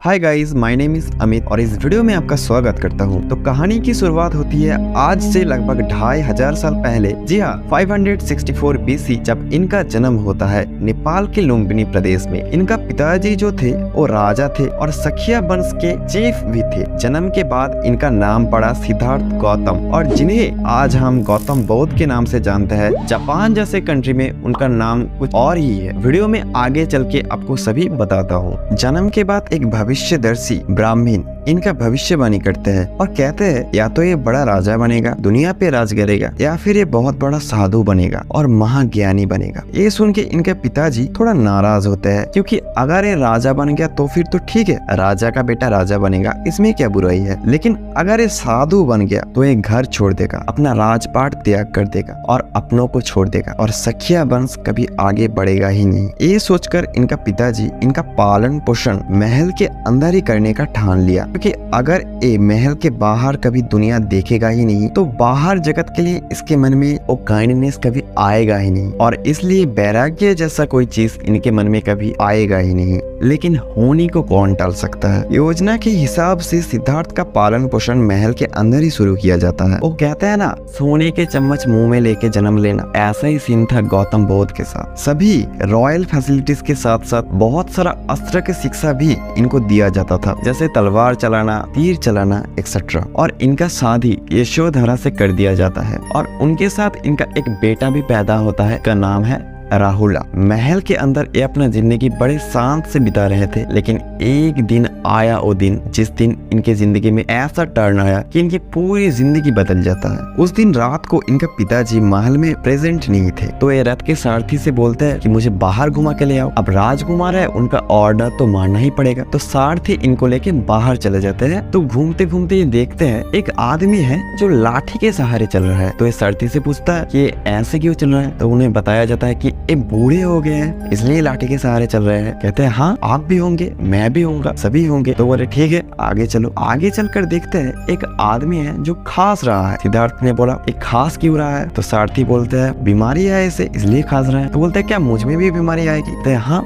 Hi guys, my name is Amit और इस video में आपका स्वागत करता हूँ। तो कहानी की शुरुआत होती है आज से लगभग 2500 साल पहले। जी हाँ, 564 बीसी जब इनका जन्म होता है नेपाल के लुम्बिनी प्रदेश में। इनका पिताजी जो थे वो राजा थे और सखिया वंश के चीफ भी थे। जन्म के बाद इनका नाम पड़ा सिद्धार्थ गौतम, और जिन्हें आज हम गौतम बुद्ध के नाम से जानते हैं। जापान जैसे कंट्री में उनका नाम कुछ और ही है। वीडियो में आगे चल के आपको सभी बताता हूँ। जन्म के बाद एक भविष्यदर्शी ब्राह्मण इनका भविष्यवाणी करते हैं और कहते हैं या तो ये बड़ा राजा बनेगा, दुनिया पे राज करेगा, या फिर ये बहुत बड़ा साधु बनेगा और महाज्ञानी बनेगा। ये सुन के इनके पिताजी थोड़ा नाराज होते हैं, क्योंकि अगर ये राजा बन गया तो फिर तो ठीक है, राजा का बेटा राजा बनेगा, इसमें क्या बुराई है। लेकिन अगर ये साधु बन गया तो ये घर छोड़ देगा, अपना राजपाट त्याग कर देगा और अपनों को छोड़ देगा और सखिया वंश कभी आगे बढ़ेगा ही नहीं। ये सोचकर इनका पिताजी इनका पालन पोषण महल के अंदर ही करने का ठान लिया, क्योंकि अगर ये महल के बाहर कभी दुनिया देखेगा ही नहीं तो बाहर जगत के लिए इसके मन में वो काइंडनेस कभी आएगा ही नहीं, और इसलिए वैराग्य जैसा कोई चीज इनके मन में कभी आएगा ही नहीं। लेकिन होनी को कौन टाल सकता है। योजना के हिसाब से सिद्धार्थ का पालन पोषण महल के अंदर ही शुरू किया जाता है। वो कहते हैं ना, सोने के चम्मच मुंह में लेके जन्म लेना, ऐसा ही सीन था गौतम बुद्ध के साथ। सभी रॉयल फैसिलिटीज के साथ साथ बहुत सारा अस्त्र की शिक्षा भी इनको दिया जाता था, जैसे तलवार चलाना, तीर चलाना एक्सेट्रा। और इनका शादी यशोधरा से कर दिया जाता है और उनके साथ इनका एक बेटा भी पैदा होता है, का नाम है राहुला। महल के अंदर ये अपना जिंदगी बड़े शांत से बिता रहे थे, लेकिन एक दिन आया वो दिन जिस दिन इनके जिंदगी में ऐसा टर्न आया कि इनकी पूरी जिंदगी बदल जाता है। उस दिन रात को इनका पिताजी महल में प्रेजेंट नहीं थे, तो ये रथ के सारथी से बोलते हैं कि मुझे बाहर घुमा के ले आओ। अब राजकुमार है, उनका ऑर्डर तो मानना ही पड़ेगा। तो सारथी इनको लेके बाहर चले जाते हैं। तो घूमते घूमते ये देखते हैं एक आदमी है जो लाठी के सहारे चल रहा है। तो ये सारथी से पूछता है कि ऐसे क्यों चल रहा है। तो उन्हें बताया जाता है कि ये बूढ़े हो गए हैं, इसलिए लाठी के सहारे चल रहे हैं। कहते हैं हाँ, आप भी होंगे, मैं भी होऊंगा, सभी होंगे। तो बोले ठीक है, आगे चलो। आगे चलकर देखते हैं एक आदमी है जो खांस रहा है। सिद्धार्थ ने बोला एक खांस क्यों रहा है। तो सारथी बोलते हैं बीमारी है इसे, इसलिए खांस रहा है। तो बोलते हैं क्या मुझ में भी बीमारी आएगी। कहते हैं हाँ,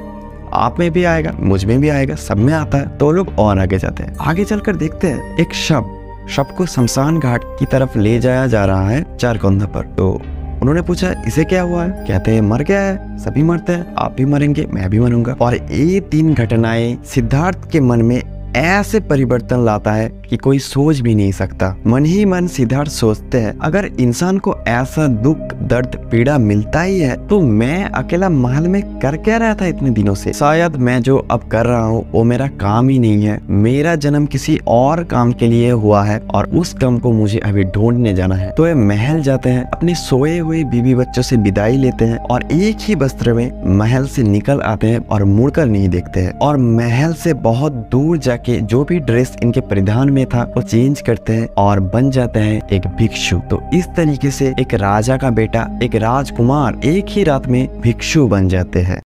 आप में भी आएगा, मुझ में भी आएगा, सब में आता है। तो लोग और आगे जाते हैं। आगे चलकर देखते हैं एक शव को शमशान घाट की तरफ ले जाया जा रहा है चारकोंदा पर। तो उन्होंने पूछा इसे क्या हुआ है। कहते हैं मर गया है, सभी मरते हैं, आप भी मरेंगे, मैं भी मरूंगा। और ये तीन घटनाएं सिद्धार्थ के मन में ऐसे परिवर्तन लाता है कि कोई सोच भी नहीं सकता। मन ही मन सिद्धार्थ सोचते हैं अगर इंसान को ऐसा दुख, दर्द, पीड़ा मिलता ही है तो मैं अकेला महल में कर क्या रहा था इतने दिनों से। शायद मैं जो अब कर रहा हूँ वो मेरा काम ही नहीं है। मेरा जन्म किसी और काम के लिए हुआ है और उस काम को मुझे अभी ढूंढने जाना है। तो ये महल जाते हैं, अपने सोए हुए बीवी बच्चों से विदाई लेते हैं और एक ही वस्त्र में महल से निकल आते हैं और मुड़कर नहीं देखते हैं। और महल से बहुत दूर जाके जो भी ड्रेस इनके परिधान में था वो चेंज करते हैं और बन जाते हैं एक भिक्षु। तो इस तरीके से एक राजा का बेटा, एक राजकुमार एक ही रात में भिक्षु बन जाते हैं।